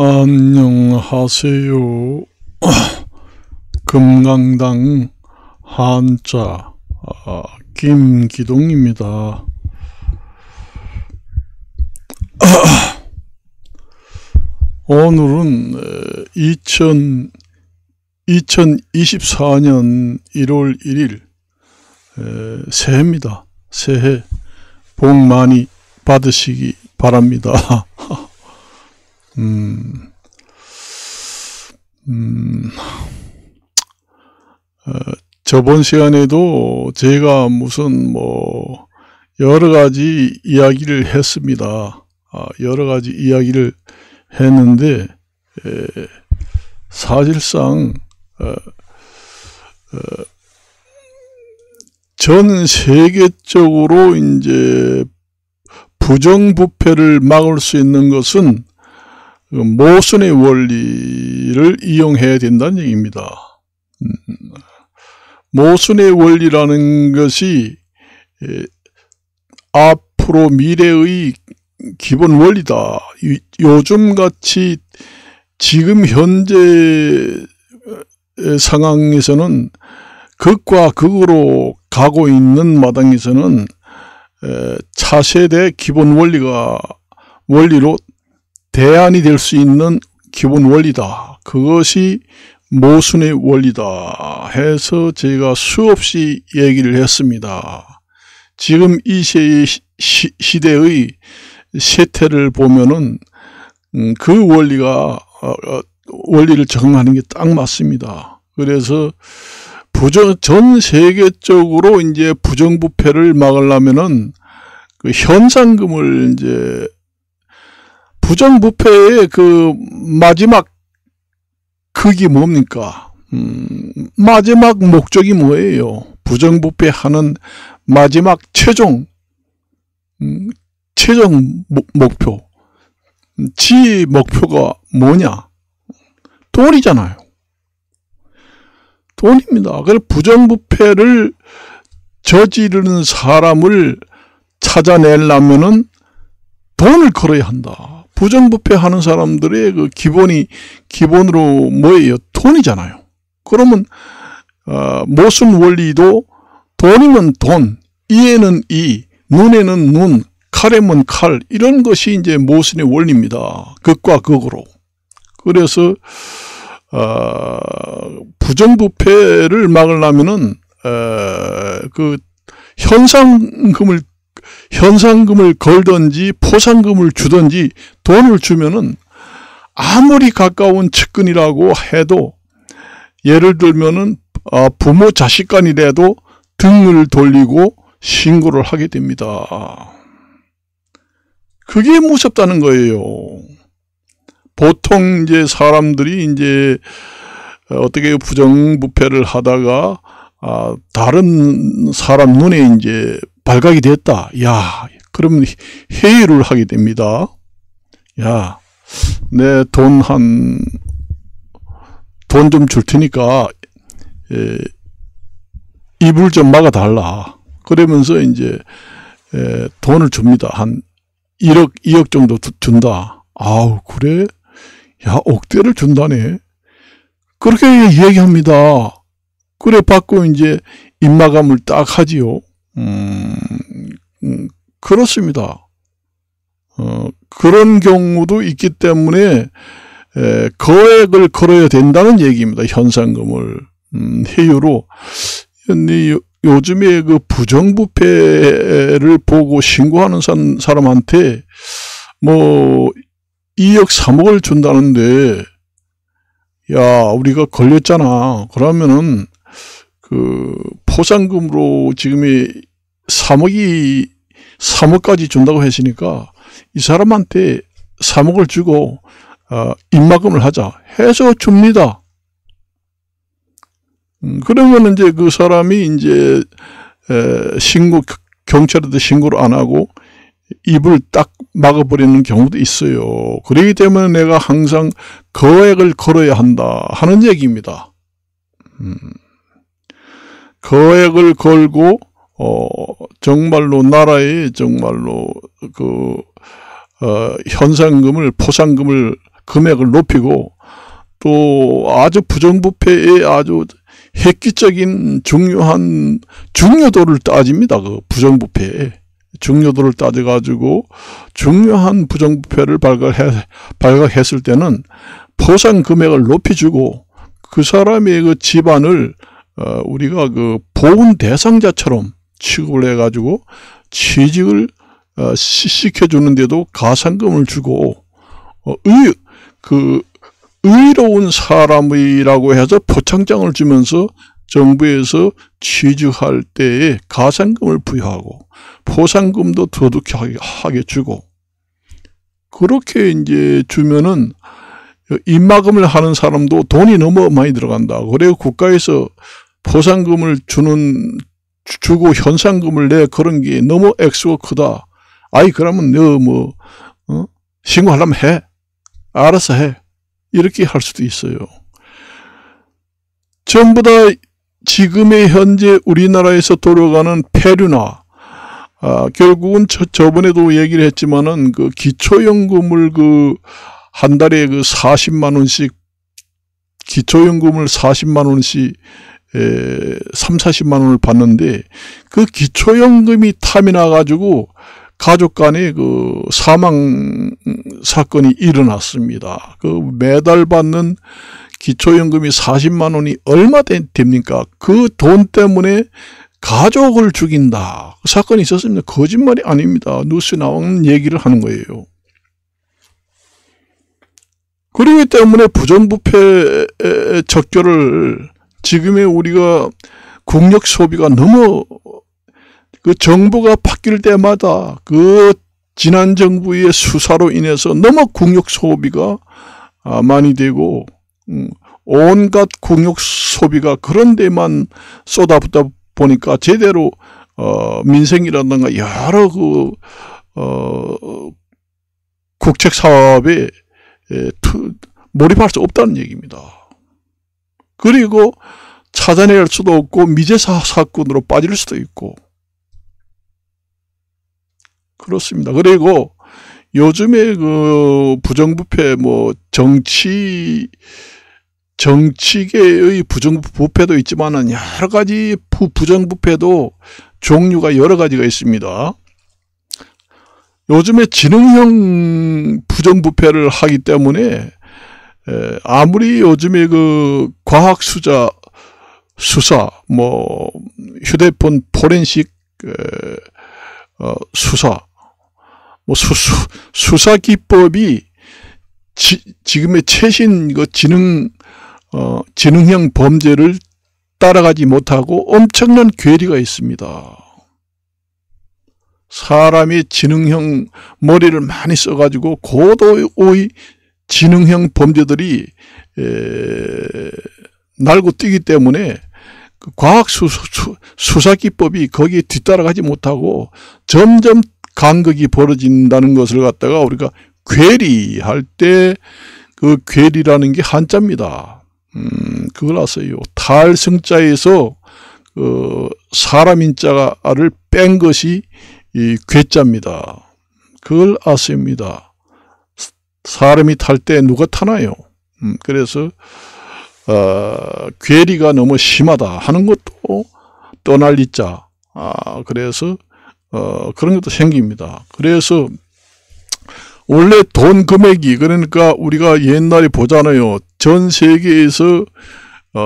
안녕하세요. 금강당 한자 김기동입니다. 오늘은 2024년 1월 1일 새해입니다. 새해 복 많이 받으시기 바랍니다. 저번 시간에도 제가 무슨 여러 가지 이야기를 했습니다. 여러 가지 이야기를 했는데 사실상 전 세계적으로 이제 부정부패를 막을 수 있는 것은 모순의 원리를 이용해야 된다는 얘기입니다. 모순의 원리라는 것이 앞으로 미래의 기본 원리다. 요즘같이 지금 현재 상황에서는 극과 극으로 가고 있는 마당에서는 차세대 기본 원리로 대안이 될 수 있는 기본 원리다. 그것이 모순의 원리다 해서 제가 수없이 얘기를 했습니다. 지금 이 시대의 세태를 보면은 그 원리를 적용하는 게 딱 맞습니다. 그래서 전 세계적으로 이제 부정부패를 막으려면은 그 현상금을 이제 부정부패의 그 마지막 극이 뭡니까? 마지막 목적이 뭐예요? 부정부패하는 마지막 최종 목표. 지 목표가 뭐냐? 돈이잖아요. 돈입니다. 그래서 부정부패를 저지르는 사람을 찾아내려면은 돈을 걸어야 한다. 부정부패하는 사람들의 그 기본으로 뭐예요? 돈이잖아요. 그러면 모순 원리도 돈이면 돈, 이에는 이, 눈에는 눈, 칼에는 칼, 이런 것이 이제 모순의 원리입니다. 극과 극으로. 그래서 부정부패를 막으려면은 그 현상금을 걸든지 포상금을 주든지 돈을 주면은 아무리 가까운 측근이라고 해도 예를 들면은 부모 자식 간이라도 등을 돌리고 신고를 하게 됩니다. 그게 무섭다는 거예요. 보통 이제 사람들이 이제 어떻게 부정부패를 하다가 다른 사람 눈에 이제 발각이 됐다. 야, 그러면 회유를 하게 됩니다. 야, 내 돈 좀 줄 테니까 입을 좀 막아달라. 그러면서 이제 돈을 줍니다. 한 2억 정도 준다. 아우, 그래? 야, 억대를 준다네. 그렇게 얘기합니다. 그래 받고 이제 입마감을 딱 하지요. 그렇습니다. 그런 경우도 있기 때문에 거액을 걸어야 된다는 얘기입니다. 현상금을 회유로. 근데 요즘에 그 부정부패를 보고 신고하는 사람한테 2억 3억을 준다는데, 야, 우리가 걸렸잖아. 그러면은 그 포상금으로 지금이 3억까지 준다고 했으니까 이 사람한테 3억을 주고 입막음을 하자 해서 줍니다. 그러면 이제 그 사람이 이제 경찰에도 신고를 안 하고 입을 딱 막아버리는 경우도 있어요. 그렇기 때문에 내가 항상 거액을 걸어야 한다 하는 얘기입니다. 거액을 걸고 정말로 나라에 정말로 그 현상금을 포상금을 금액을 높이고 또 아주 부정부패의 아주 획기적인 중요한 중요도를 따집니다. 그 부정부패에 중요도를 따져가지고 중요한 부정부패를 발각했을 때는 포상 금액을 높여주고 그 사람의 그 집안을 우리가 그 보훈 대상자처럼 취급을 해가지고 취직을 시켜주는데도 가산금을 주고 의로운 사람이라고 해서 표창장을 주면서 정부에서 취직할 때에 가산금을 부여하고 포상금도 두둑하게 주고 그렇게 이제 주면은 입막음을 하는 사람도 돈이 너무 많이 들어간다. 그래서 국가에서 포상금을 주고 현상금을 내 그런 게 너무 액수가 크다. 아이 그러면 너 신고하려면 해. 알아서 해. 이렇게 할 수도 있어요. 전부 다 지금의 현재 우리나라에서 돌아가는 폐륜화, 결국은 저번에도 얘기를 했지만은 그 기초연금을 한 달에 40만원씩 기초연금을 40만원씩 40만원을 받는데 그 기초연금이 탐이 나가지고 가족 간에 사망 사건이 일어났습니다. 매달 받는 기초연금이 40만원이 얼마 됩니까? 그 돈 때문에 가족을 죽인다. 그 사건이 있었습니다. 거짓말이 아닙니다. 뉴스에 나오는 얘기를 하는 거예요. 그렇기 때문에 부정부패 척결을 지금의 우리가 국력 소비가 너무 정부가 바뀔 때마다 지난 정부의 수사로 인해서 너무 국력 소비가 많이 되고 온갖 국력 소비가 그런 데만 쏟아붓다 보니까 제대로 민생이라든가 여러 국책 사업에 몰입할 수 없다는 얘기입니다. 그리고 찾아낼 수도 없고 미제 사건으로 빠질 수도 있고 그렇습니다. 그리고 요즘에 부정부패 정치계의 부정부패도 있지만은 여러 가지 부정부패도 종류가 여러 가지가 있습니다. 요즘에 지능형 부정부패를 하기 때문에 아무리 요즘에 과학 수사 휴대폰 포렌식 수사 수사 기법이 지금의 최신 지능형 범죄를 따라가지 못하고 엄청난 괴리가 있습니다. 사람이 지능형 머리를 많이 써가지고 고도의 지능형 범죄들이 날고 뛰기 때문에 과학 수사 기법이 거기에 뒤따라가지 못하고 점점 간극이 벌어진다는 것을 갖다가 우리가 괴리할 때 괴리라는 게 한자입니다. 그걸 아세요. 탈승자에서 사람 인자를 뺀 것이 이 괴자입니다. 그걸 아십니다. 사람이 탈 때 누가 타나요? 그래서 괴리가 너무 심하다 하는 것도 떠날 이자. 그래서 그런 것도 생깁니다. 그래서 원래 돈 금액이 그러니까 우리가 옛날에 보잖아요. 전 세계에서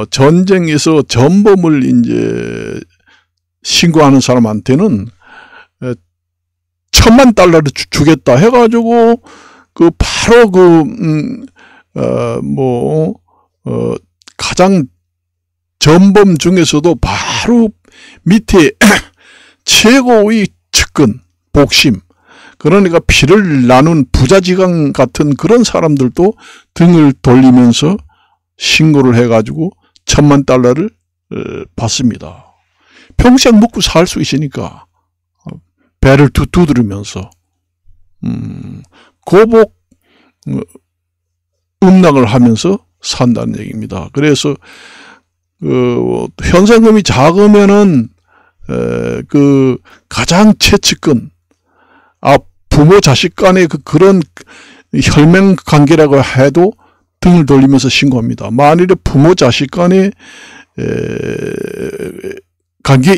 전쟁에서 전범을 이제 신고하는 사람한테는 $10,000,000를 주겠다 해가지고 바로 가장 전범 중에서도 바로 밑에 최고의 측근, 복심, 그러니까 피를 나눈 부자지간 같은 그런 사람들도 등을 돌리면서 신고를 해가지고 $10,000,000를 받습니다. 평생 먹고 살 수 있으니까 배를 두드리면서 고복 음락을 하면서 산다는 얘기입니다. 그래서 현상금이 작으면은 가장 최측근 부모 자식 간의 그런 혈맹 관계라고 해도 등을 돌리면서 신고합니다. 만일에 부모 자식 간에 관계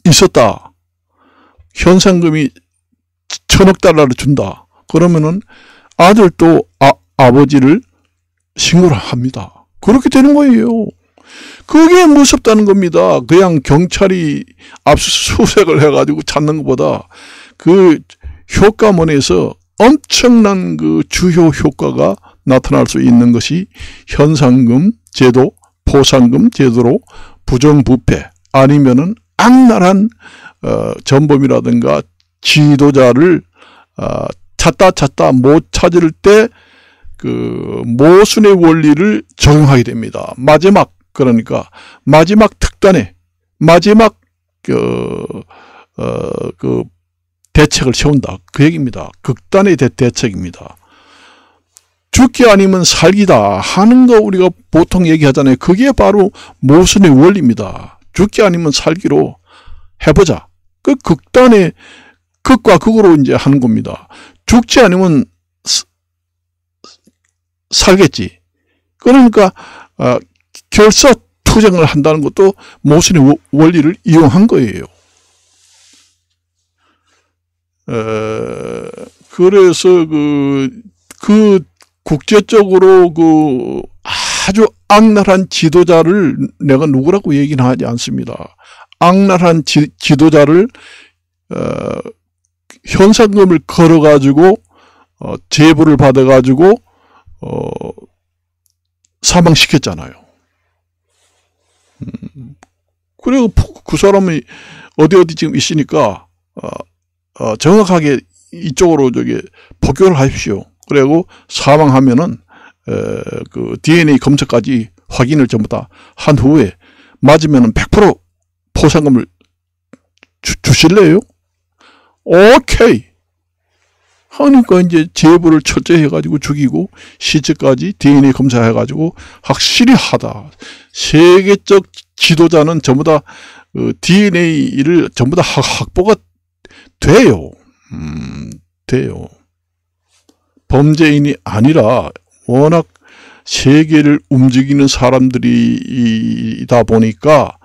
있었다. 현상금이 1,000억 달러를 준다. 그러면은 아들도 아버지를 신고를 합니다. 그렇게 되는 거예요. 그게 무섭다는 겁니다. 그냥 경찰이 압수수색을 해가지고 찾는 것보다 그 효과문에서 엄청난 그 주요 효과가 나타날 수 있는 것이 현상금 제도, 포상금 제도로 부정부패 아니면은 악랄한 전범이라든가 지도자를 찾다 못 찾을 때 그 모순의 원리를 적용하게 됩니다. 그러니까 마지막 특단의 마지막 그 대책을 세운다. 그 얘기입니다. 극단의 대책입니다. 죽기 아니면 살기다 하는 거 우리가 보통 얘기하잖아요. 그게 바로 모순의 원리입니다. 죽기 아니면 살기로 해보자. 그 극단의 극과 극으로 이제 하는 겁니다. 죽지 않으면 살겠지. 그러니까 결사 투쟁을 한다는 것도 모순의 원리를 이용한 거예요. 그래서 그 국제적으로 그 아주 악랄한 지도자를 내가 누구라고 얘기는 하지 않습니다. 악랄한 지도자를 현상금을 걸어가지고 제보를 받아가지고 사망시켰잖아요. 그리고 그 사람이 어디 지금 있으니까 정확하게 이쪽으로 복교를 하십시오. 그리고 사망하면은 그 DNA 검사까지 확인을 전부 다 한 후에 맞으면은 100% 포상금을 주실래요? 오케이. 하니까 이제 제보를 철저히 해가지고 죽이고 시체까지 DNA 검사해가지고 확실히 하다. 세계적 지도자는 전부 다 DNA를 전부 다 확보가 돼요. 돼요. 범죄인이 아니라 워낙 세계를 움직이는 사람들이다 보니까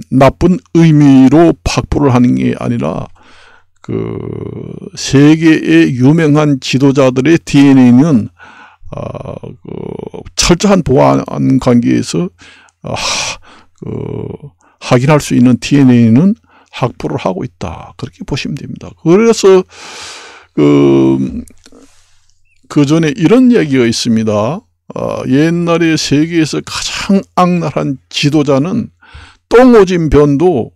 나쁜 의미로 확보를 하는 게 아니라 그 세계의 유명한 지도자들의 DNA는 철저한 보안 관계에서 확인할 수 있는 DNA는 확보를 하고 있다. 그렇게 보시면 됩니다. 그래서 그 전에 이런 얘기가 있습니다. 옛날에 세계에서 가장 악랄한 지도자는 똥오줌 변도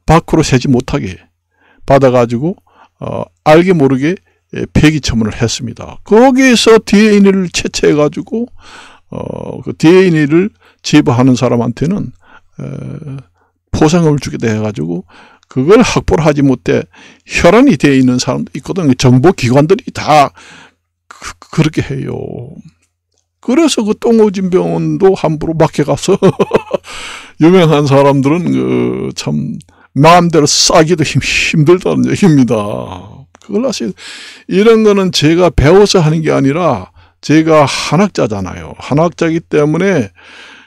밖으로 새지 못하게 받아가지고 알게 모르게 폐기 처분을 했습니다. 거기에서 DNA를 채취해가지고 그 DNA를 제보하는 사람한테는 포상금을 주게 돼가지고 그걸 확보를 하지 못해 혈안이 되어 있는 사람도 있거든요. 정보기관들이 다 그렇게 해요. 그래서 그 똥오줌 병원도 함부로 맡겨가서 유명한 사람들은 참 마음대로 싸기도 힘들다는 얘기입니다. 그걸 아시죠? 이런 거는 제가 배워서 하는 게 아니라 제가 한학자잖아요. 한학자이기 때문에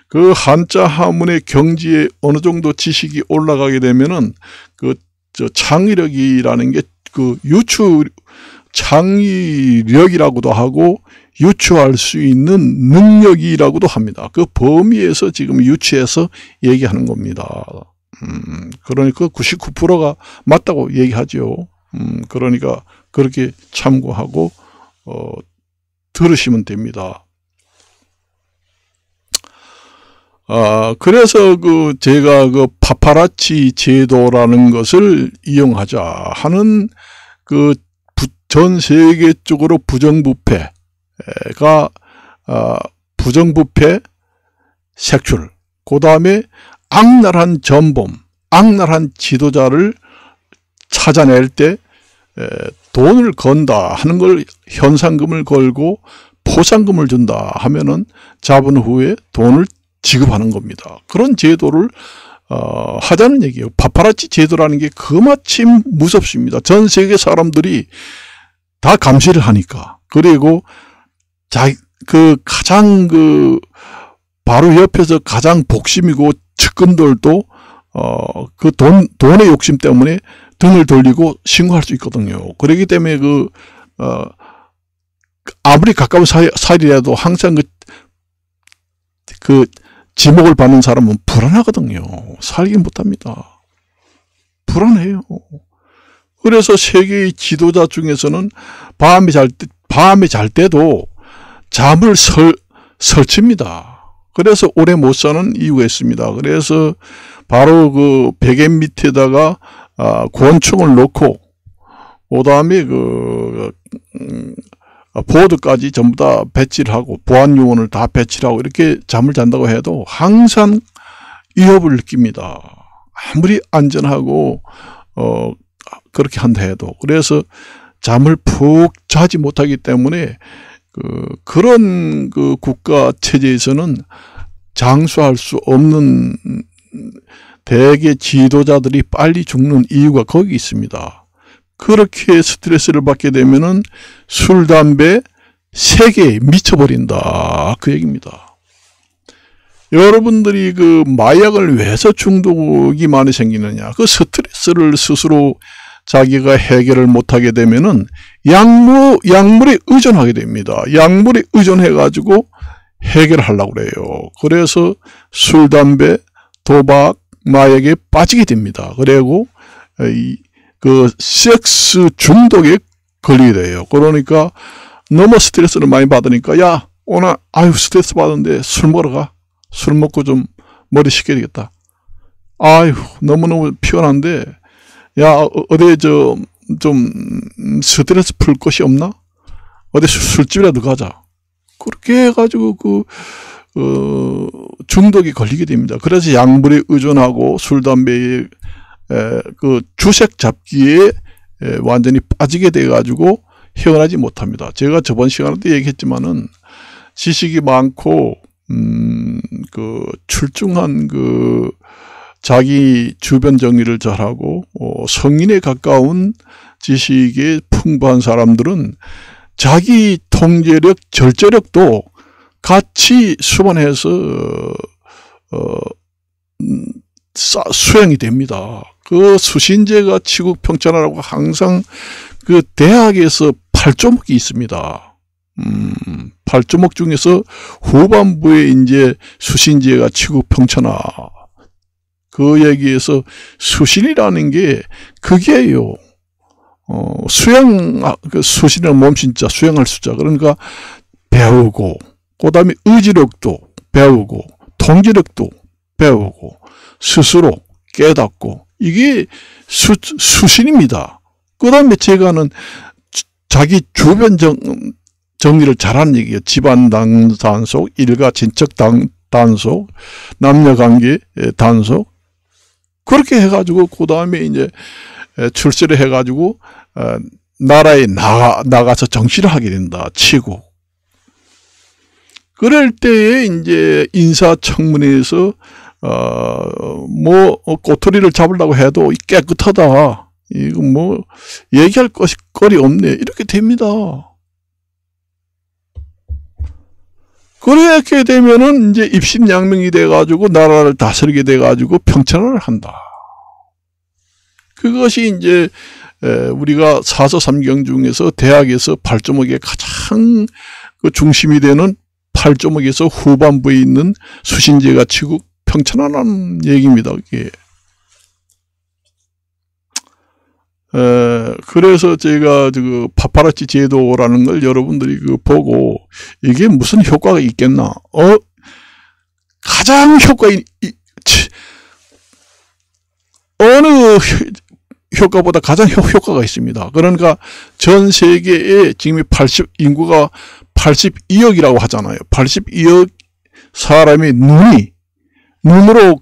그 한자 한문의 경지에 어느 정도 지식이 올라가게 되면은 창의력이라는 게 창의력이라고도 하고 유추할 수 있는 능력이라고도 합니다. 그 범위에서 지금 유추해서 얘기하는 겁니다. 그러니까 99%가 맞다고 얘기하죠. 그러니까 그렇게 참고하고 들으시면 됩니다. 그래서 제가 파파라치 제도라는 것을 이용하자 하는 전 세계적으로 부정부패가 부정부패 색출, 그 다음에 악랄한 전범, 악랄한 지도자를 찾아낼 때 돈을 건다 하는 걸 현상금을 걸고 포상금을 준다 하면은 잡은 후에 돈을 지급하는 겁니다. 그런 제도를 하자는 얘기예요. 파파라치 제도라는 게 그마침 무섭습니다. 전 세계 사람들이 다 감시를 하니까. 그리고 가장 바로 옆에서 가장 복심이고 측근들도 돈의 욕심 때문에 등을 돌리고 신고할 수 있거든요. 그렇기 때문에 아무리 가까운 사이라도 항상 지목을 받는 사람은 불안하거든요. 살기 못합니다. 불안해요. 그래서 세계의 지도자 중에서는 밤에 잘 때도 잠을 설칩니다. 그래서 오래 못 사는 이유가 있습니다. 그래서 바로 베개 밑에다가 권총을 넣고, 그 다음에 보드까지 전부 다 배치를 하고, 보안 요원을 다 배치를 하고, 이렇게 잠을 잔다고 해도 항상 위협을 느낍니다. 아무리 안전하고, 그렇게 한다 해도. 그래서 잠을 푹 자지 못하기 때문에, 그런 국가 체제에서는 장수할 수 없는 대개 지도자들이 빨리 죽는 이유가 거기 있습니다. 그렇게 스트레스를 받게 되면은 술, 담배, 세계에 미쳐버린다. 그 얘기입니다. 여러분들이 마약을 왜서 중독이 많이 생기느냐. 스트레스를 스스로 자기가 해결을 못하게 되면은 약물에 의존하게 됩니다. 약물에 의존해가지고 해결하려고 그래요. 그래서 술, 담배, 도박, 마약에 빠지게 됩니다. 그리고 섹스 중독에 걸리게 돼요. 그러니까 너무 스트레스를 많이 받으니까, 야, 오늘 스트레스 받았는데 술 먹으러 가. 술 먹고 좀 머리 식혀야 되겠다. 너무너무 피곤한데, 야, 어디 좀 스트레스 풀 곳이 없나? 어디 술집이라도 가자. 그렇게 해가지고 중독이 걸리게 됩니다. 그래서 약물에 의존하고 술, 담배에 주색 잡기에 완전히 빠지게 돼가지고 헤어나지 못합니다. 제가 저번 시간에 도 얘기했지만은 지식이 많고 출중한 자기 주변 정리를 잘하고 성인에 가까운 지식에 풍부한 사람들은 자기 통제력, 절제력도 같이 수반해서 수행이 됩니다. 수신제가 치국 평천하라고 항상 대학에서 8조목이 있습니다. 8조목 중에서 후반부에 이제 수신제가 치국 평천하. 그 얘기에서 수신이라는 게 그게요. 수신이라는 몸신자, 수행할 수자. 그러니까 배우고, 그 다음에 의지력도 배우고, 통제력도 배우고, 스스로 깨닫고, 이게 수신입니다. 그 다음에 제가는 자기 주변 정리를 잘하는 얘기예요. 집안 단속, 일가 친척 단속, 남녀관계 단속. 그렇게 해가지고, 그 다음에 이제 출세를 해가지고, 나라에 나가서 정치를 하게 된다. 치고. 그럴 때에 이제 인사청문회에서, 꼬투리를 잡으려고 해도 깨끗하다. 이거 얘기할 거리 없네. 이렇게 됩니다. 그렇게 되면은 이제 입신양명이 돼가지고 나라를 다스리게 돼가지고 평천을 한다. 그것이 이제 우리가 사서삼경 중에서 대학에서 8조목의 가장 중심이 되는 8조목에서 후반부에 있는 수신제가 치국 평천하라는 얘기입니다. 그게. 그래서 제가 파파라치 제도라는 걸 여러분들이 보고 이게 무슨 효과가 있겠나? 가장 어느 효과보다 가장 효과가 있습니다. 그러니까 전 세계에 지금 인구가 82억이라고 하잖아요. 82억 사람이 눈으로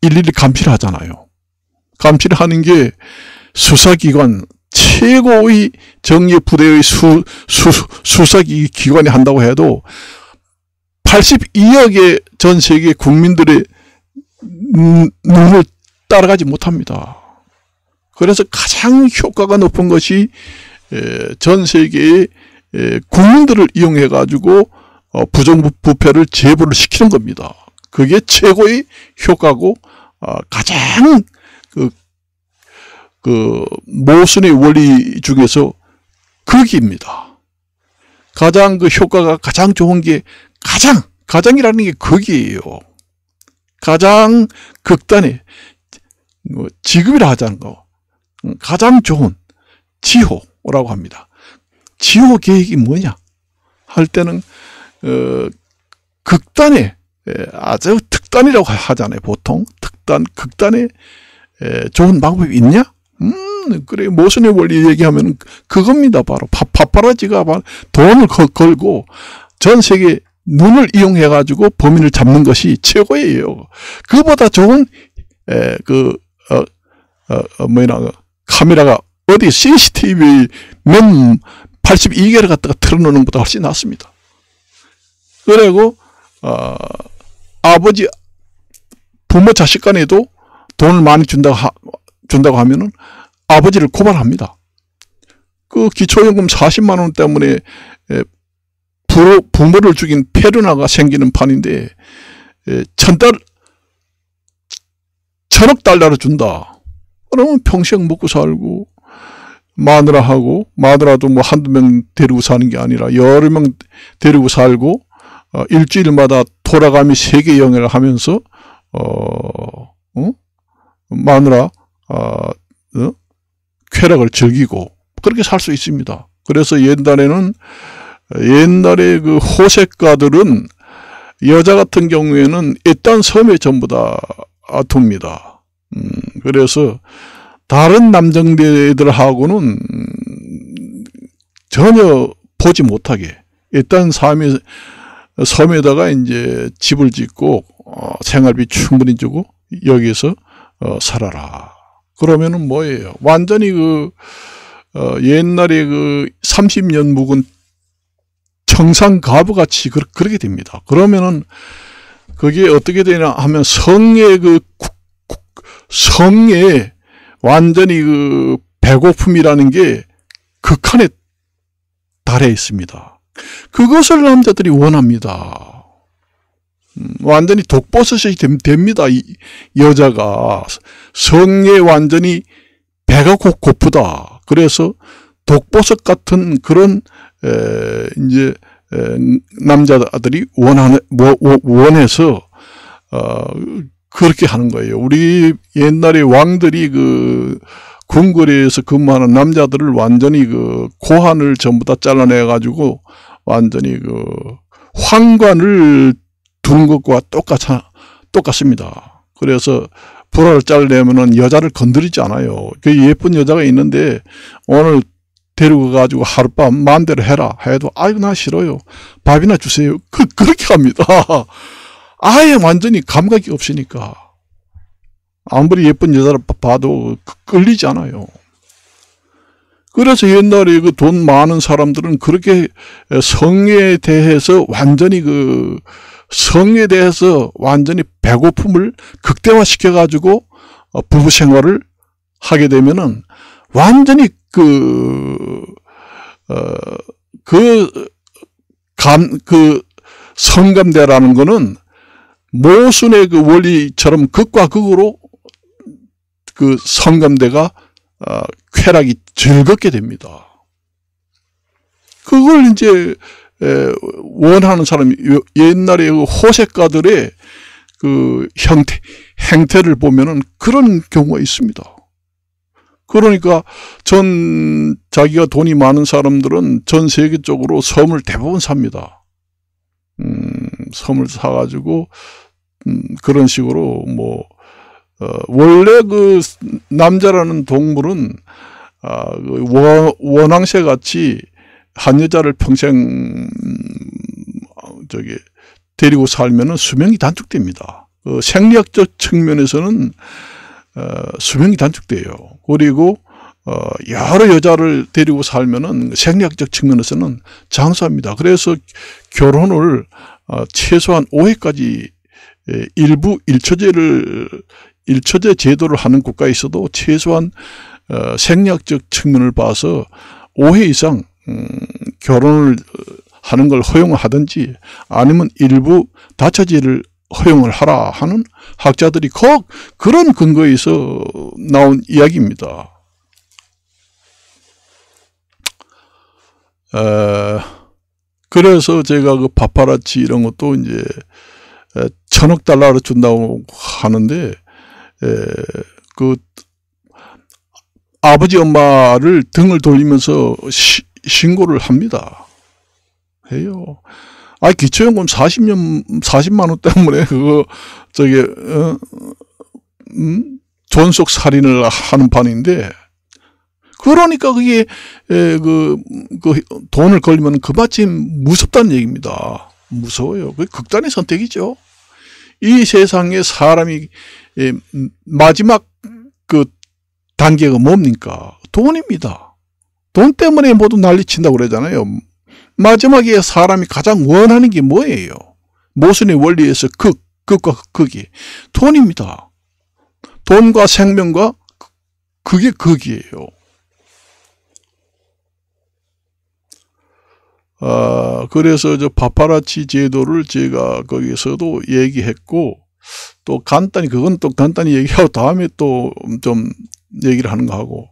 일일이 감시를 하잖아요. 감시를 하는 게 수사기관, 최고의 정예부대의 수사기관이 한다고 해도 82억의 전 세계 국민들의 눈을 따라가지 못합니다. 그래서 가장 효과가 높은 것이 전 세계의 국민들을 이용해 가지고 부정부패를 제보를 시키는 겁니다. 그게 최고의 효과고 가장 그 모순의 원리 중에서 극입니다. 가장 그 효과가 가장 좋은 게 가장이라는 게 극이에요. 가장 극단의 지급이라 하자는 거. 가장 좋은 지호라고 합니다. 지호 계획이 뭐냐 할 때는 극단의 아주 특단이라고 하잖아요. 보통 극단의 좋은 방법이 있냐? 그래 모순의 원리 얘기하면 그겁니다. 바로 파파라지가 돈을 걸고 전 세계 눈을 이용해 가지고 범인을 잡는 것이 최고예요. 그보다 좋은 카메라가 어디 CCTV 맨 82개를 갖다가 틀어놓는 것보다 훨씬 낫습니다. 그리고 아버지 부모 자식 간에도 돈을 많이 준다고 하면은 아버지를 고발합니다. 그 기초연금 40만 원 때문에 부모를 죽인 페루나가 생기는 판인데 1,000억 달러를 준다. 그러면 평생 먹고 살고 마누라도 뭐 한두 명 데리고 사는 게 아니라 여러 명 데리고 살고 일주일마다 돌아가며 세계 여행을 하면서 마누라 쾌락을 즐기고 그렇게 살 수 있습니다. 그래서 옛날에 그 호색가들은 여자 같은 경우에는 일단 섬에 전부 다 둡니다. 그래서 다른 남정대들하고는 전혀 보지 못하게 일단 섬에다가 이제 집을 짓고 생활비 충분히 주고 여기서 살아라. 그러면은 뭐예요? 완전히 옛날에 30년 묵은 청산가부같이 그렇게 됩니다. 그러면은 그게 어떻게 되냐 하면 성의 완전히 배고픔이라는 게 극한에 달해 있습니다. 그것을 남자들이 원합니다. 완전히 독버섯이 됩니다. 이 여자가 성에 완전히 배가 고프다. 그래서 독버섯 같은 그런 이제 남자들이 원해서 그렇게 하는 거예요. 우리 옛날에 왕들이 궁궐에서 근무하는 남자들을 완전히 고환을 전부 다 잘라내 가지고 완전히 황관을 두는 것과 똑같습니다. 그래서 불화를 자르려면은 여자를 건드리지 않아요. 그 예쁜 여자가 있는데 오늘 데리고 가지고 하룻밤 마음대로 해라 해도 아이고 나 싫어요. 밥이나 주세요. 그렇게 합니다. 아예 완전히 감각이 없으니까 아무리 예쁜 여자를 봐도 끌리지 않아요. 그래서 옛날에 돈 많은 사람들은 그렇게 성에 대해서 완전히 배고픔을 극대화시켜 가지고 부부 생활을 하게 되면은 완전히 성감대라는 거는 모순의 원리처럼 극과 극으로 성감대가 쾌락이 즐겁게 됩니다. 그걸 이제 원하는 사람이 옛날에 호색가들의 행태를 보면은 그런 경우가 있습니다. 그러니까 자기가 돈이 많은 사람들은 전 세계적으로 섬을 대부분 삽니다. 섬을 사가지고 그런 식으로 원래 남자라는 동물은 원앙새 같이 한 여자를 평생 데리고 살면은 수명이 단축됩니다. 생리학적 측면에서는 수명이 단축돼요. 그리고 여러 여자를 데리고 살면은 생리학적 측면에서는 장수합니다. 그래서 결혼을 최소한 5회까지 일부 일처제 제도를 하는 국가에 있어도 최소한 생리학적 측면을 봐서 5회 이상 결혼을 하는 걸 허용하든지 아니면 일부 다처제를 허용을 하라 하는 학자들이 꼭 그런 근거에서 나온 이야기입니다. 그래서 제가 그 파파라치 이런 것도 이제 1,000억 달러를 준다고 하는데, 그 아버지 엄마를 등을 돌리면서 신고를 합니다. 해요. 기초연금 40만 원 때문에 존속 살인을 하는 판인데, 그러니까 그게 그 돈을 걸리면 그마침 무섭다는 얘기입니다. 무서워요. 그게 극단의 선택이죠. 이 세상에 사람이 마지막 그 단계가 뭡니까? 돈입니다. 돈 때문에 모두 난리친다고 그러잖아요. 마지막에 사람이 가장 원하는 게 뭐예요? 모순의 원리에서 극과 극이 돈입니다. 돈과 생명과 그게 극이에요. 그래서 저 파파라치 제도를 제가 거기서도 얘기했고, 또 간단히, 그건 또 간단히 얘기하고 다음에 또 좀 얘기를 하는 거 하고,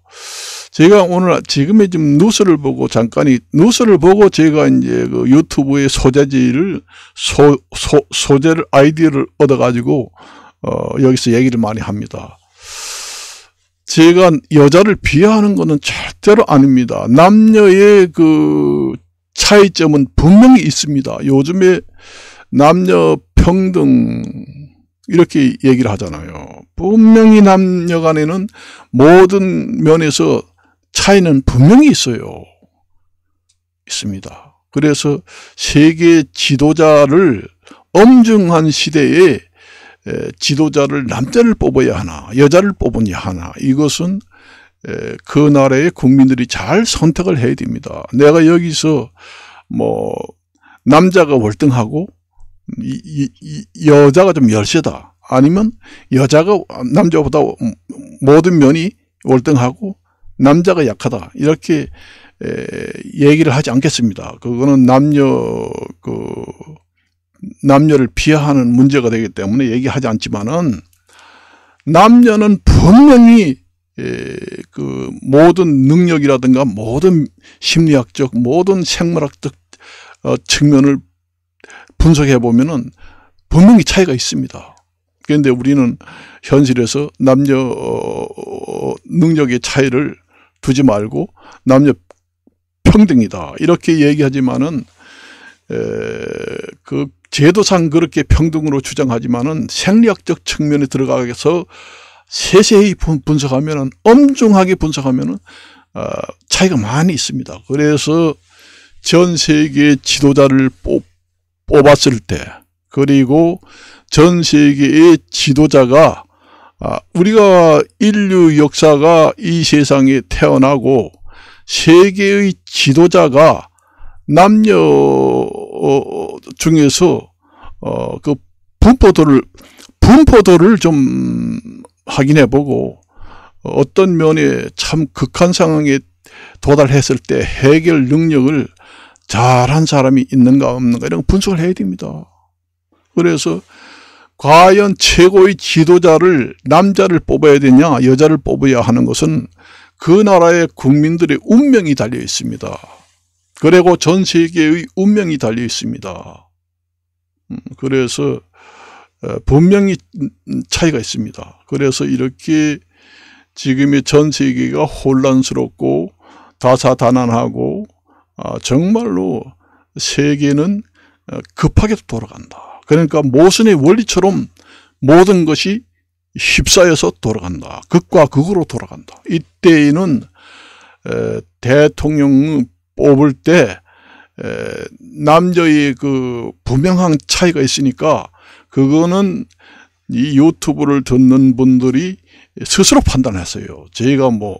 제가 오늘 지금의 좀 뉴스를 보고 뉴스를 보고 제가 이제 그 유튜브의 소재를 아이디어를 얻어가지고, 여기서 얘기를 많이 합니다. 제가 여자를 비하하는 것은 절대로 아닙니다. 남녀의 그 차이점은 분명히 있습니다. 요즘에 남녀 평등 이렇게 얘기를 하잖아요. 분명히 남녀 간에는 모든 면에서 차이는 분명히 있습니다. 그래서 세계 지도자를 엄중한 시대에 지도자를 남자를 뽑아야 하나 여자를 뽑아야 하나, 이것은 그 나라의 국민들이 잘 선택을 해야 됩니다. 내가 여기서 뭐 남자가 월등하고 여자가 좀 열세다, 아니면 여자가 남자보다 모든 면이 월등하고 남자가 약하다, 이렇게 얘기를 하지 않겠습니다. 그거는 남녀를 비하하는 문제가 되기 때문에 얘기하지 않지만은, 남녀는 분명히 그 모든 능력이라든가 모든 심리학적, 모든 생물학적 측면을 분석해 보면은 분명히 차이가 있습니다. 그런데 우리는 현실에서 남녀 능력의 차이를 두지 말고 남녀 평등이다 이렇게 얘기하지만은, 그 제도상 그렇게 평등으로 주장하지만은 생리학적 측면에 들어가서 세세히 분석하면은, 엄중하게 분석하면은 차이가 많이 있습니다. 그래서 전 세계 지도자를 뽑았을 때, 그리고 전 세계의 지도자가, 우리가 인류 역사가 이 세상에 태어나고 세계의 지도자가 남녀 중에서 그 분포도를 좀 확인해 보고, 어떤 면에 참 극한 상황에 도달했을 때 해결 능력을 잘한 사람이 있는가 없는가, 이런 분석을 해야 됩니다. 그래서 과연 최고의 지도자를 남자를 뽑아야 되냐 여자를 뽑아야 하는 것은 그 나라의 국민들의 운명이 달려 있습니다. 그리고 전 세계의 운명이 달려 있습니다. 그래서 분명히 차이가 있습니다. 그래서 이렇게 지금의 전 세계가 혼란스럽고 다사다난하고, 정말로 세계는 급하게 돌아간다. 그러니까 모순의 원리처럼 모든 것이 휩싸여서 돌아간다. 극과 극으로 돌아간다. 이때에는 대통령 뽑을 때 남녀의 그 분명한 차이가 있으니까, 그거는 이 유튜브를 듣는 분들이 스스로 판단했어요. 저희가 뭐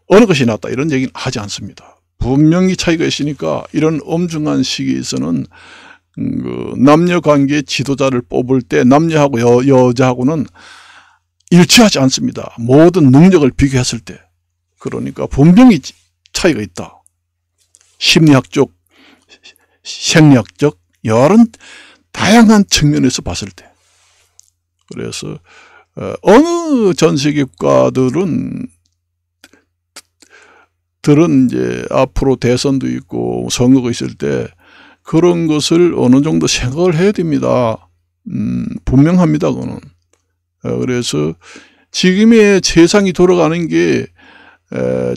어느 것이 낫다 이런 얘기는 하지 않습니다. 분명히 차이가 있으니까 이런 엄중한 시기에서는 그 남녀관계 지도자를 뽑을 때 남녀하고 여자하고는 일치하지 않습니다. 모든 능력을 비교했을 때. 그러니까 분명히 차이가 있다. 심리학적, 생리학적 여러 다양한 측면에서 봤을 때. 그래서 어느 전 세계 국가들은 이제 앞으로 대선도 있고 선거가 있을 때 그런 것을 어느 정도 생각을 해야 됩니다. 분명합니다. 그거는. 그래서 지금의 세상이 돌아가는 게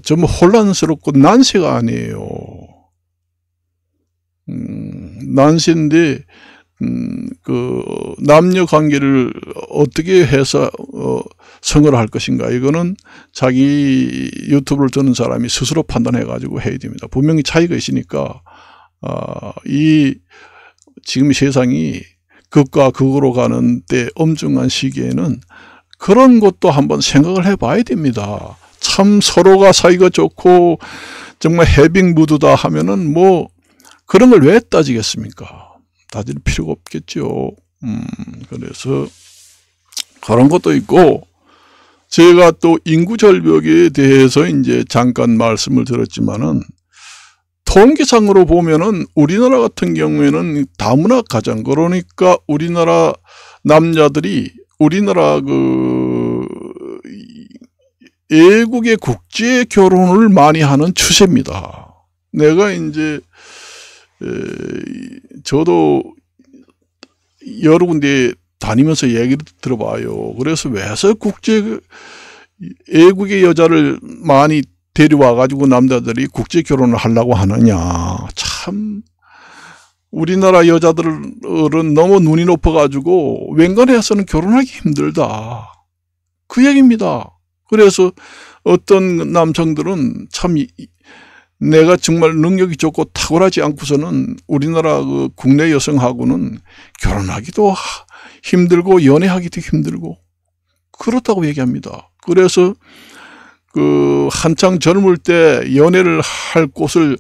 좀 혼란스럽고 난세가 아니에요. 난세인데 그 남녀 관계를 어떻게 해서 선거를 할 것인가, 이거는 자기 유튜브를 듣는 사람이 스스로 판단해 가지고 해야 됩니다. 분명히 차이가 있으니까 이 지금 세상이 극과 극으로 가는 때 엄중한 시기에는 그런 것도 한번 생각을 해봐야 됩니다. 참 서로가 사이가 좋고 정말 해빙 무드다 하면은 뭐 그런 걸 왜 따지겠습니까? 따질 필요가 없겠죠. 그래서 그런 것도 있고, 제가 또 인구 절벽에 대해서 이제 잠깐 말씀을 드렸지만은 통계상으로 보면은 우리나라 같은 경우에는 다문화 가정, 그러니까 우리나라 남자들이 우리나라 그 외국의 국제 결혼을 많이 하는 추세입니다. 내가 이제 저도 여러 군데 다니면서 얘기를 들어봐요. 그래서 왜서 외국의 여자를 많이 데려와 가지고 남자들이 국제 결혼을 하려고 하느냐. 참 우리나라 여자들은 너무 눈이 높아 가지고 웬간해서는 결혼하기 힘들다. 그 얘기입니다. 그래서 어떤 남성들은 참 내가 정말 능력이 좋고 탁월하지 않고서는 우리나라 그 국내 여성하고는 결혼하기도 힘들고 연애하기도 힘들고 그렇다고 얘기합니다. 그래서 그 한창 젊을 때 연애를 할 곳을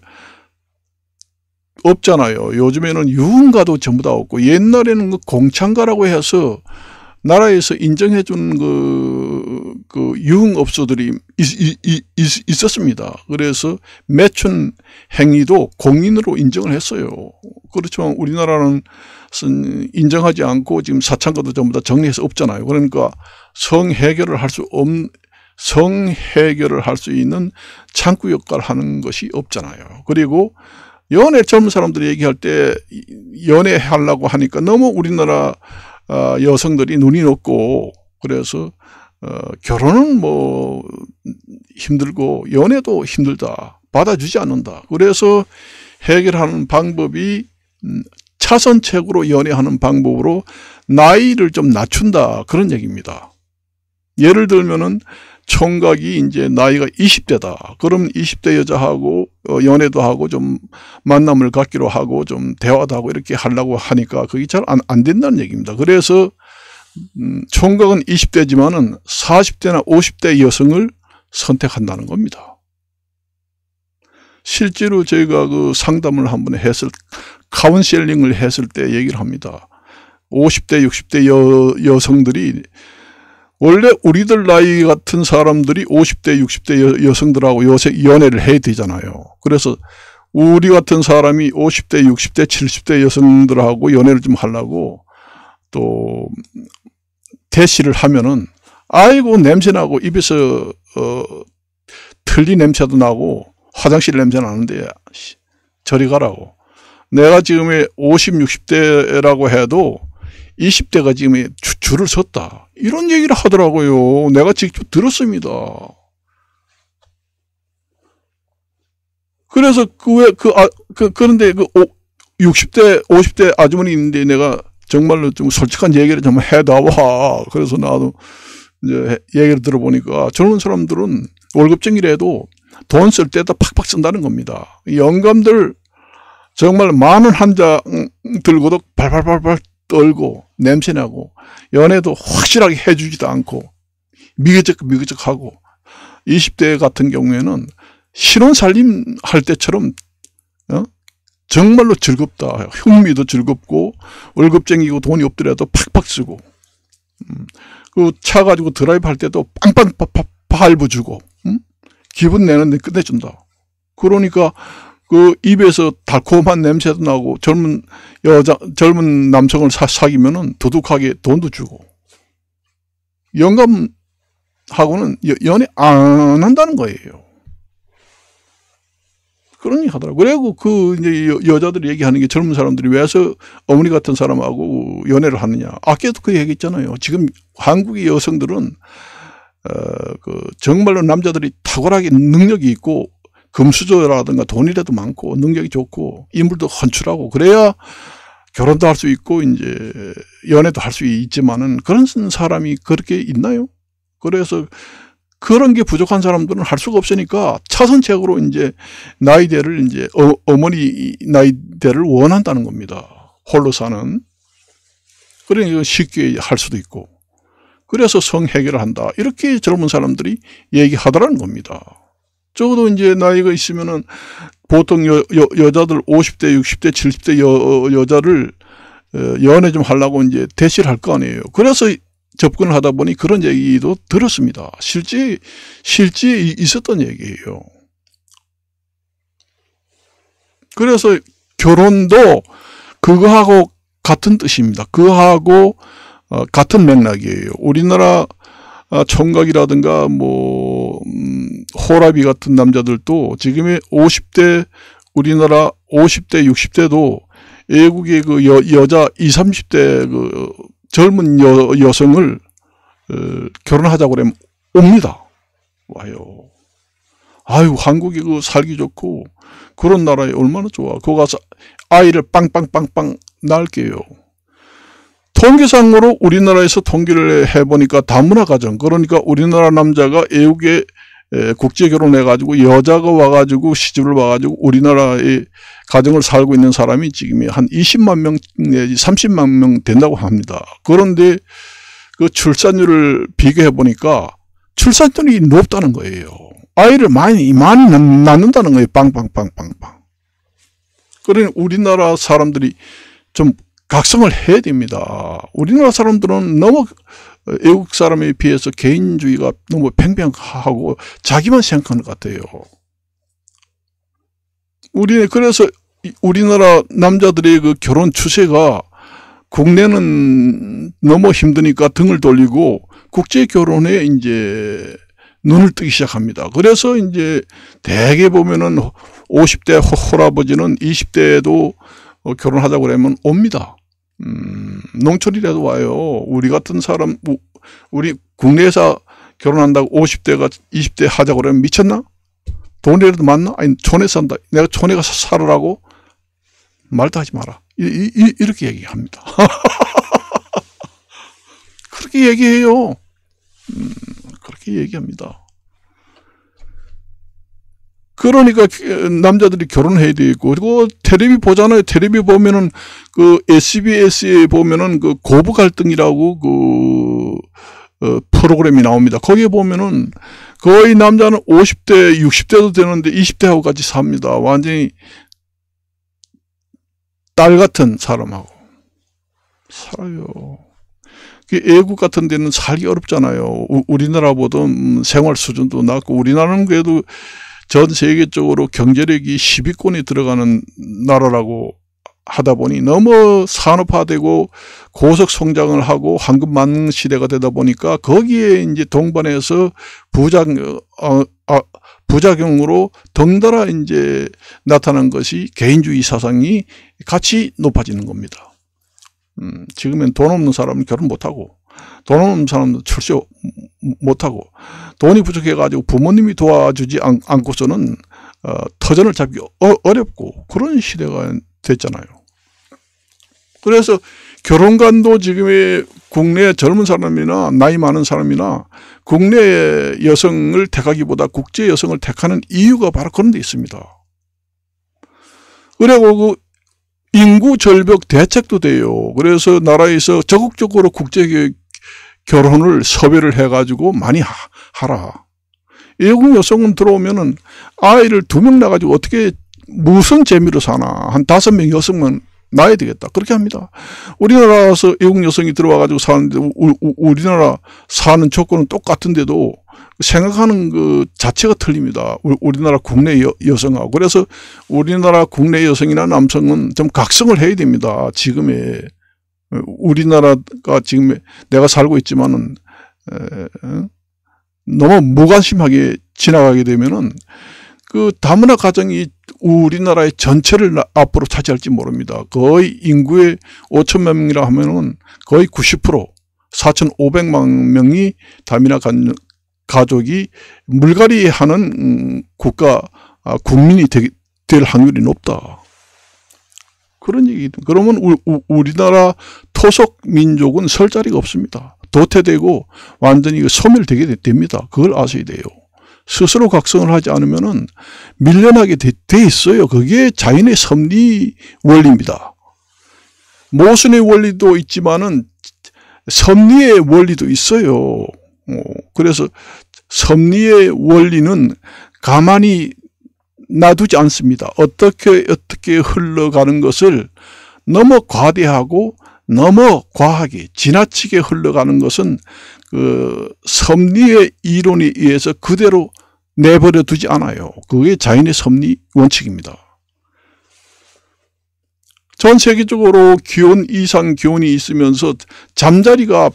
없잖아요. 요즘에는 유흥가도 전부 다 없고, 옛날에는 그 공창가라고 해서 나라에서 인정해 준 그 유흥업소들이 있었습니다. 그래서 매춘 행위도 공인으로 인정을 했어요. 그렇지만 우리나라는 인정하지 않고 지금 사창가도 전부 다 정리해서 없잖아요. 그러니까 성해결을 할 수 있는 창구 역할을 하는 것이 없잖아요. 그리고 연애 젊은 사람들이 얘기할 때 연애하려고 하니까 너무 우리나라 여성들이 눈이 높고, 그래서 결혼은 뭐 힘들고 연애도 힘들다, 받아주지 않는다. 그래서 해결하는 방법이 차선책으로 연애하는 방법으로 나이를 좀 낮춘다, 그런 얘기입니다. 예를 들면은 총각이 이제 나이가 20대다. 그럼 20대 여자하고 연애도 하고 좀 만남을 갖기로 하고 좀 대화도 하고 이렇게 하려고 하니까 그게 잘 안 된다는 얘기입니다. 그래서 총각은 20대지만은 40대나 50대 여성을 선택한다는 겁니다. 실제로 제가 그 상담을 한번 카운셀링을 했을 때 얘기를 합니다. 50대, 60대 여성들이, 원래 우리들 나이 같은 사람들이 50대, 60대 여성들하고 요새 연애를 해야 되잖아요. 그래서 우리 같은 사람이 50대, 60대, 70대 여성들하고 연애를 좀 하려고 또 대시를 하면은 아이고 냄새나고 입에서 틀니 냄새도 나고 화장실 냄새 나는데 저리 가라고. 내가 지금 50, 60대라고 해도 20대가 지금 줄을 섰다, 이런 얘기를 하더라고요. 내가 직접 들었습니다. 그래서 그런데 60대, 50대 아주머니 있는데 내가 정말로 좀 솔직한 얘기를 좀 해다와. 그래서 나도 이제 얘기를 들어보니까 젊은 사람들은 월급쟁이라도 돈 쓸 때도 팍팍 쓴다는 겁니다. 영감들 정말 만 원 한 장 들고도 발발발발 떨고 냄새나고 연애도 확실하게 해주지도 않고 미개적하고, 20대 같은 경우에는 신혼살림 할 때처럼 정말로 즐겁다. 흥미도 즐겁고 월급쟁이고 돈이 없더라도 팍팍 쓰고 그 차 가지고 드라이브 할 때도 빵빵 밟아주고 기분 내는데 끝내준다. 그러니까 그 입에서 달콤한 냄새도 나고 젊은 남성을 사귀면은 두둑하게 돈도 주고 영감하고는 연애 안 한다는 거예요. 그런 얘기 하더라고요. 그리고 그 이제 여자들이 얘기하는 게 젊은 사람들이 왜서 어머니 같은 사람하고 연애를 하느냐. 아까도 그 얘기 했잖아요. 지금 한국의 여성들은 그 정말로 남자들이 탁월하게 능력이 있고 금수저라든가 돈이라도 많고 능력이 좋고 인물도 헌출하고 그래야 결혼도 할 수 있고 이제 연애도 할 수 있지만은 그런 사람이 그렇게 있나요? 그래서 그런 게 부족한 사람들은 할 수가 없으니까 차선책으로 이제 나이대를 이제 어머니 나이대를 원한다는 겁니다. 홀로 사는. 그러니까 쉽게 할 수도 있고. 그래서 성해결을 한다. 이렇게 젊은 사람들이 얘기하더라는 겁니다. 적어도 이제 나이가 있으면은 보통 여자들 50대, 60대, 70대 여자를 연애 좀 하려고 이제 대시를 할 거 아니에요. 그래서 접근을 하다 보니 그런 얘기도 들었습니다. 실제 있었던 얘기예요. 그래서 결혼도 그거하고 같은 뜻입니다. 그거하고 같은 맥락이에요. 우리나라 총각이라든가 뭐 호라비 같은 남자들도 지금의 50대 우리나라 50대 60대도 외국의 그 여자 20, 30대 그 젊은 여성을 결혼하자고 그러면 옵니다. 와요. 아유 한국이 그 살기 좋고 그런 나라에 얼마나 좋아. 거기 가서 아이를 빵빵빵빵 낳을게요. 통계상으로 우리나라에서 통계를 해보니까 다문화 가정, 그러니까 우리나라 남자가 외국에 국제 결혼해가지고 여자가 와가지고 시집을 와가지고 우리나라의 가정을 살고 있는 사람이 지금 한 20만 명 내지 30만 명 된다고 합니다. 그런데 그 출산율을 비교해 보니까 출산율이 높다는 거예요. 아이를 많이 낳는다는 거예요. 빵빵빵빵빵. 그러니 우리나라 사람들이 좀 각성을 해야 됩니다. 우리나라 사람들은 너무 외국 사람에 비해서 개인주의가 너무 팽팽하고 자기만 생각하는 것 같아요. 그래서 우리나라 남자들의 그 결혼 추세가 국내는 너무 힘드니까 등을 돌리고 국제 결혼에 이제 눈을 뜨기 시작합니다. 그래서 이제 대개 보면은 50대 할아버지는 20대에도 결혼하자고 그러면 옵니다. 농촌이라도 와요. 우리 같은 사람, 우리 국내에서 결혼한다고 50대가 20대 하자고 그러면 미쳤나? 돈이라도 많나? 아니, 촌에 산다. 내가 촌에 가서 살으라고? 말도 하지 마라. 이렇게 얘기합니다. 그렇게 얘기해요. 그렇게 얘기합니다. 그러니까 남자들이 결혼해야 되고, 그리고 텔레비 보잖아요. 텔레비 보면은 그 SBS에 보면은 그 고부 갈등이라고 그 프로그램이 나옵니다. 거기에 보면은 거의 남자는 50대, 60대도 되는데 20대하고 같이 삽니다. 완전히 딸 같은 사람하고 살아요. 외국 같은 데는 살기 어렵잖아요. 우리나라보다 생활 수준도 낮고, 우리나라는 그래도 전 세계적으로 경제력이 10위권에 들어가는 나라라고 하다 보니 너무 산업화되고 고속 성장을 하고 황금만 시대가 되다 보니까 거기에 이제 동반해서 부작용으로 덩달아 이제 나타난 것이 개인주의 사상이 같이 높아지는 겁니다. 지금은 돈 없는 사람은 결혼 못하고, 돈 없는 사람은 출세 못하고, 돈이 부족해가지고 부모님이 도와주지 않고서는 터전을 잡기 어렵고 그런 시대가 됐잖아요. 그래서 결혼관도 지금의 국내 젊은 사람이나 나이 많은 사람이나 국내 여성을 택하기보다 국제 여성을 택하는 이유가 바로 그런 데 있습니다. 그리고 그 인구 절벽 대책도 돼요. 그래서 나라에서 적극적으로 국제 결혼을 섭외를 해가지고 많이 하라. 외국 여성은 들어오면은 아이를 2명 낳아가지고 어떻게 무슨 재미로 사나. 한 5명, 6명 낳아야 되겠다. 그렇게 합니다. 우리나라에서 외국 여성이 들어와가지고 사는데, 우리나라 사는 조건은 똑같은데도 생각하는 그 자체가 틀립니다. 우리나라 국내 여성하고. 그래서 우리나라 국내 여성이나 남성은 좀 각성을 해야 됩니다. 지금의. 우리나라가 지금 내가 살고 있지만은, 너무 무관심하게 지나가게 되면은 그 다문화 가정이 우리나라의 전체를 앞으로 차지할지 모릅니다. 거의 인구의 5천만 명이라 하면은 거의 90%, 4,500만 명이 다문화 가족이 물갈이하는 국가, 국민이 될 확률이 높다. 그런 얘기. 그러면 우리나라 토속 민족은 설 자리가 없습니다. 도태되고 완전히 소멸되게 됩니다. 그걸 아셔야 돼요. 스스로 각성을 하지 않으면은 밀려나게 돼 있어요. 그게 자연의 섭리 원리입니다. 모순의 원리도 있지만은 섭리의 원리도 있어요. 그래서 섭리의 원리는 가만히 놔두지 않습니다. 어떻게 흘러가는 것을 너무 과대하고 너무 과하게 지나치게 흘러가는 것은 그 섭리의 이론에 의해서 그대로 내버려 두지 않아요. 그게 자연의 섭리 원칙입니다. 전 세계적으로 기혼 이상 기혼이 있으면서 잠자리가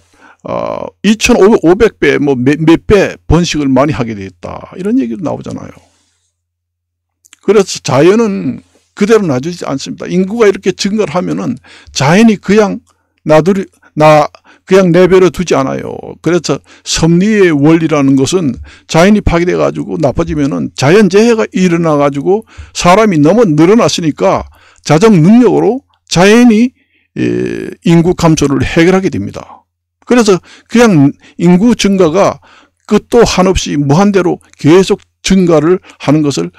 2,500배 뭐 몇 배 번식을 많이 하게 됐다. 이런 얘기도 나오잖아요. 그래서 자연은 그대로 놔두지 않습니다. 인구가 이렇게 증가를 하면은 자연이 그냥 그냥 내버려 두지 않아요. 그래서 섭리의 원리라는 것은 자연이 파괴돼 가지고 나빠지면은 자연재해가 일어나 가지고 사람이 너무 늘어났으니까 자정 능력으로 자연이 인구 감소를 해결하게 됩니다. 그래서 그냥 인구 증가가 끝도 한없이 무한대로 계속 증가를 하는 것을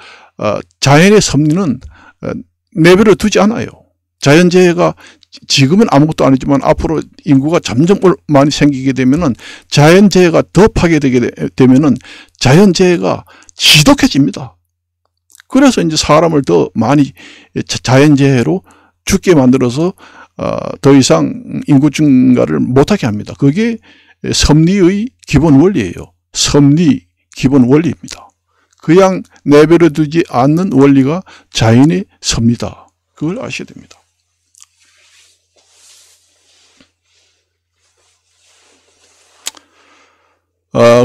자연의 섭리는 내버려 두지 않아요. 자연재해가 지금은 아무것도 아니지만 앞으로 인구가 점점 많이 생기게 되면은 자연재해가 더 파괴되게 되면은 자연재해가 지독해집니다. 그래서 이제 사람을 더 많이 자연재해로 죽게 만들어서 더 이상 인구 증가를 못하게 합니다. 그게 섭리의 기본 원리예요. 섭리 기본 원리입니다. 그냥 내버려 두지 않는 원리가 자연의 섭리다. 그걸 아셔야 됩니다.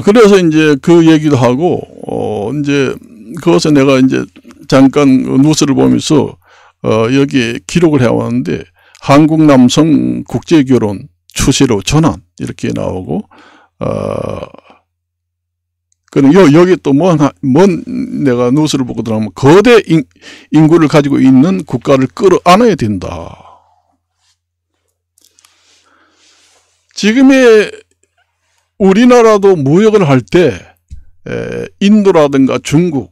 그래서 이제 그 얘기도 하고, 이제, 그것을 내가 이제 잠깐 뉴스를 보면서, 여기에 기록을 해왔는데, 한국 남성 국제결혼 추세로 전환, 이렇게 나오고, 그리고 여기 또 내가 뉴스를 보고 들어가면, 거대 인구를 가지고 있는 국가를 끌어안아야 된다. 지금의 우리나라도 무역을 할 때 인도라든가 중국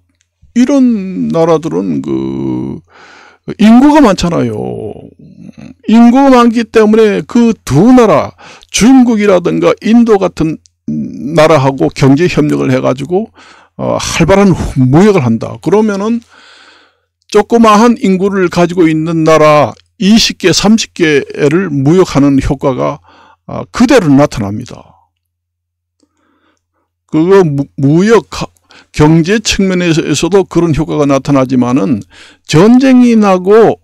이런 나라들은 그 인구가 많잖아요. 인구가 많기 때문에 그 두 나라 중국이라든가 인도 같은 나라하고 경제 협력을 해가지고 활발한 무역을 한다. 그러면은 조그마한 인구를 가지고 있는 나라 20개, 30개를 무역하는 효과가 그대로 나타납니다. 그거 무역 경제 측면에서도 그런 효과가 나타나지만은 전쟁이 나고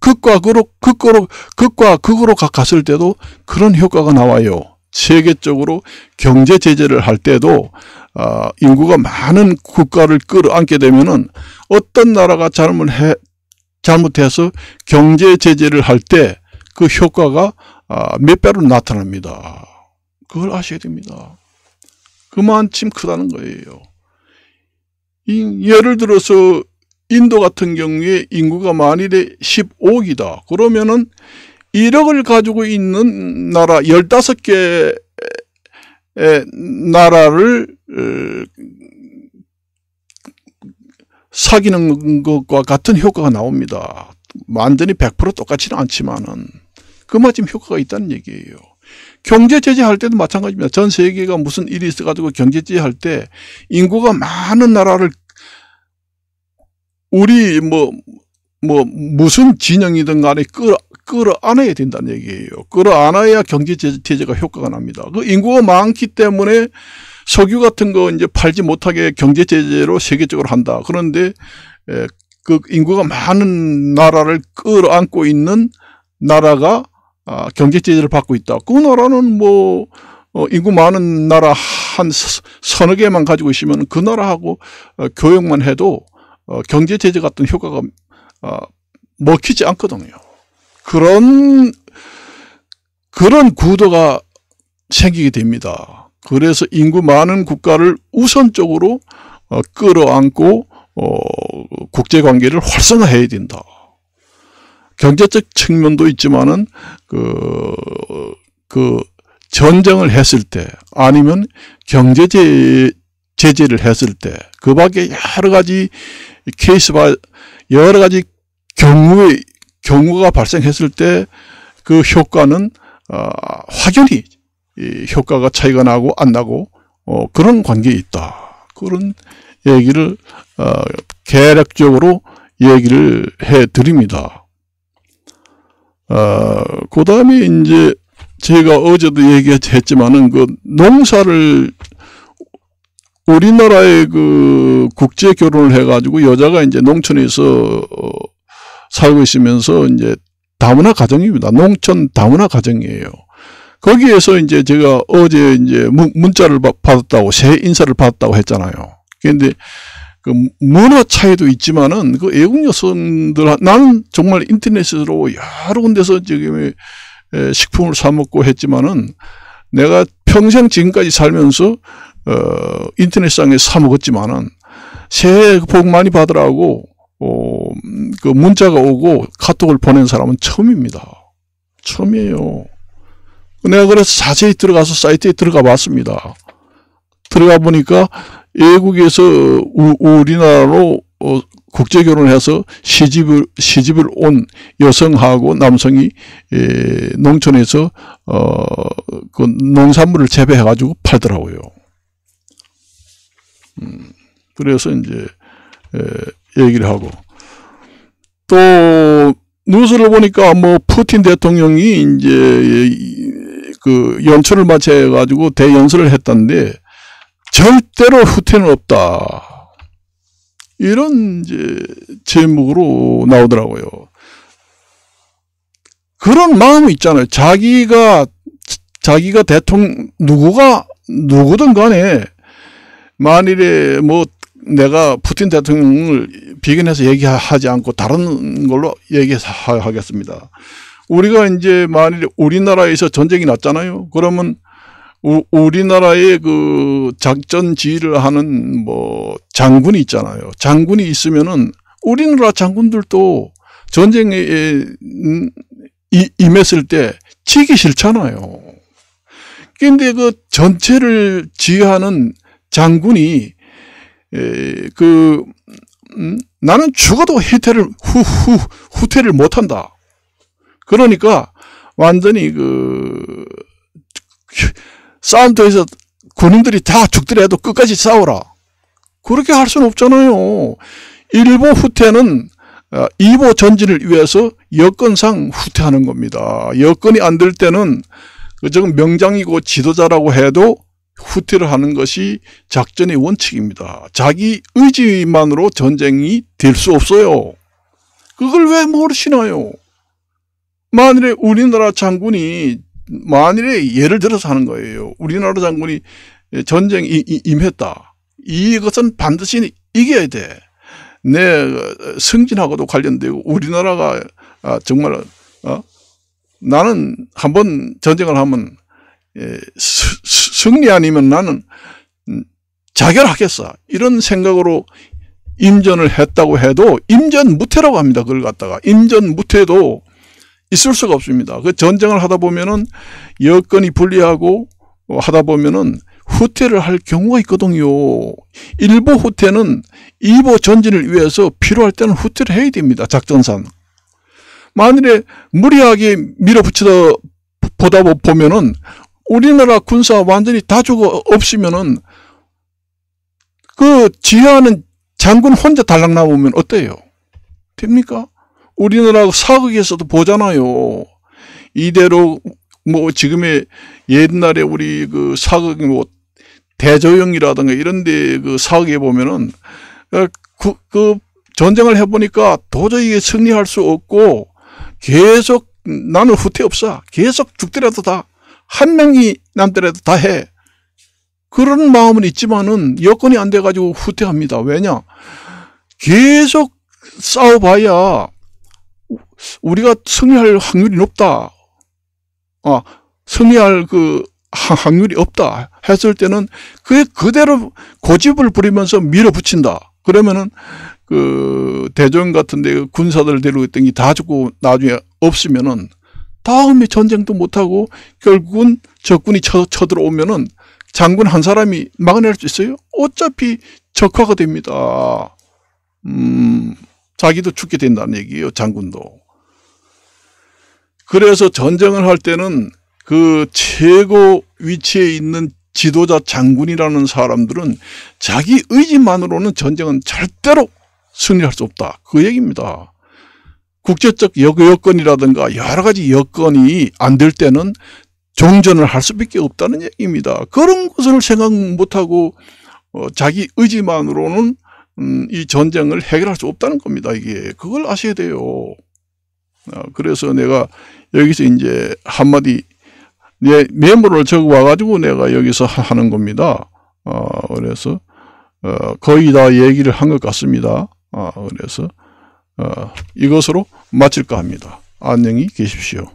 극과 극으로 갔을 때도 그런 효과가 나와요. 세계적으로 경제 제재를 할 때도 인구가 많은 국가를 끌어안게 되면은 어떤 나라가 잘못해서 경제 제재를 할 때 그 효과가 몇 배로 나타납니다. 그걸 아셔야 됩니다. 그만큼 크다는 거예요. 예를 들어서 인도 같은 경우에 인구가 만일에 15억이다. 그러면은 1억을 가지고 있는 나라 15개의 나라를 사귀는 것과 같은 효과가 나옵니다. 완전히 100% 똑같지는 않지만은 그만큼 효과가 있다는 얘기예요. 경제 제재할 때도 마찬가지입니다. 전 세계가 무슨 일이 있어가지고 경제 제재할 때 인구가 많은 나라를 우리 무슨 진영이든 간에 끌어안아야 된다는 얘기예요. 끌어안아야 경제 제재가 효과가 납니다. 그 인구가 많기 때문에 석유 같은 거 이제 팔지 못하게 경제 제재로 세계적으로 한다. 그런데 그 인구가 많은 나라를 끌어안고 있는 나라가 경제 제재를 받고 있다. 그 나라는 인구 많은 나라 한 서너 개만 가지고 있으면 그 나라하고 교역만 해도 경제 제재 같은 효과가 먹히지 않거든요. 그런 구도가 생기게 됩니다. 그래서 인구 많은 국가를 우선적으로 끌어안고 국제관계를 활성화해야 된다. 경제적 측면도 있지만은 전쟁을 했을 때 아니면 경제 제재를 했을 때 그 밖에 여러 가지 여러 가지 경우가 발생했을 때 그 효과는 확연히 효과가 차이가 나고 안 나고 그런 관계에 있다. 그런 얘기를 개략적으로 얘기를 해 드립니다. 그 다음에 이제 제가 어제도 얘기했지만은 그 농사를 우리나라의 그 국제 결혼을 해가지고 여자가 이제 농촌에서 살고 있으면서 이제 다문화 가정입니다. 농촌 다문화 가정이에요. 거기에서 이제 제가 어제 이제 문자를 받았다고, 새 인사를 받았다고 했잖아요. 그런데 그 문화 차이도 있지만은 그 외국 여성들, 나는 정말 인터넷으로 여러 군데서 지금 식품을 사 먹고 했지만은 내가 평생 지금까지 살면서 인터넷상에 사 먹었지만은 새해 복 많이 받으라고 그 문자가 오고 카톡을 보낸 사람은 처음입니다. 처음이에요. 내가 그래서 자세히 들어가서 사이트에 들어가 봤습니다. 들어가 보니까 외국에서 우리나라로 국제 결혼해서 시집을 온 여성하고 남성이 농촌에서 그 농산물을 재배해 가지고 팔더라고요. 그래서 이제 얘기를 하고, 또 뉴스를 보니까 푸틴 대통령이 이제 그 연초를 맞춰 가지고 대연설을 했던데 절대로 후퇴는 없다. 이런 이제 제목으로 나오더라고요. 그런 마음이 있잖아요. 자기가 대통령, 누구든 간에 만일에 내가 푸틴 대통령을 비견해서 얘기하지 않고 다른 걸로 얘기하겠습니다. 우리가 이제 만일에 우리나라에서 전쟁이 났잖아요. 그러면 우리나라의 그 작전 지휘를 하는 장군이 있잖아요. 장군이 있으면은 우리나라 장군들도 전쟁에 임했을 때 지기 싫잖아요. 근데 그 전체를 지휘하는 장군이 나는 죽어도 후퇴를 못한다. 그러니까 완전히 싸움터에서 군인들이 다 죽더라도 끝까지 싸워라. 그렇게 할 수는 없잖아요. 일보 후퇴는 이보 전진을 위해서 여건상 후퇴하는 겁니다. 여건이 안 될 때는 그저 명장이고 지도자라고 해도 후퇴를 하는 것이 작전의 원칙입니다. 자기 의지만으로 전쟁이 될 수 없어요. 그걸 왜 모르시나요? 만일에 우리나라 장군이 예를 들어서 하는 거예요. 우리나라 장군이 전쟁에 임했다. 이것은 반드시 이겨야 돼. 내 승진하고도 관련되고 우리나라가 정말 나는 한번 전쟁을 하면 승리 아니면 나는 자결하겠어. 이런 생각으로 임전을 했다고 해도 임전무퇴라고 합니다. 그걸 갖다가 임전무퇴도 있을 수가 없습니다. 그 전쟁을 하다 보면은 여건이 불리하고 하다 보면은 후퇴를 할 경우가 있거든요. 일보 후퇴는 이보 전진을 위해서 필요할 때는 후퇴를 해야 됩니다. 작전상. 만일에 무리하게 밀어붙이다 보다 보면은 우리나라 군사 완전히 다 죽어 없으면은 그 지휘하는 장군 혼자 달랑 나오면 어때요? 됩니까? 우리나라 사극에서도 보잖아요. 이대로 뭐 지금의 옛날에 우리 그 사극 뭐 대조영이라든가 이런데 그 사극에 보면은 그 전쟁을 해보니까 도저히 승리할 수 없고 계속 나는 후퇴 없어. 계속 죽더라도 다 한 명이 남더라도 다 해. 그런 마음은 있지만은 여건이 안 돼가지고 후퇴합니다. 왜냐? 계속 싸워봐야 우리가 승리할 확률이 높다. 승리할 그 확률이 없다 했을 때는 그대로 고집을 부리면서 밀어붙인다. 그러면은 그 대전 같은데 군사들 데리고 있던 게 다 죽고 나중에 없으면은 다음에 전쟁도 못하고 결국은 적군이 쳐들어오면은 장군 한 사람이 막아낼 수 있어요? 어차피 적화가 됩니다. 자기도 죽게 된다는 얘기예요. 장군도. 그래서 전쟁을 할 때는 그 최고 위치에 있는 지도자 장군이라는 사람들은 자기 의지만으로는 전쟁은 절대로 승리할 수 없다. 그 얘기입니다. 국제적 여건이라든가 여러 가지 여건이 안 될 때는 종전을 할 수밖에 없다는 얘기입니다. 그런 것을 생각 못하고 자기 의지만으로는 이 전쟁을 해결할 수 없다는 겁니다. 이게 그걸 아셔야 돼요. 그래서 내가 여기서 이제 한마디 내 메모를 적어 와가지고 내가 여기서 하는 겁니다. 그래서 거의 다 얘기를 한 것 같습니다. 그래서 이것으로 마칠까 합니다. 안녕히 계십시오.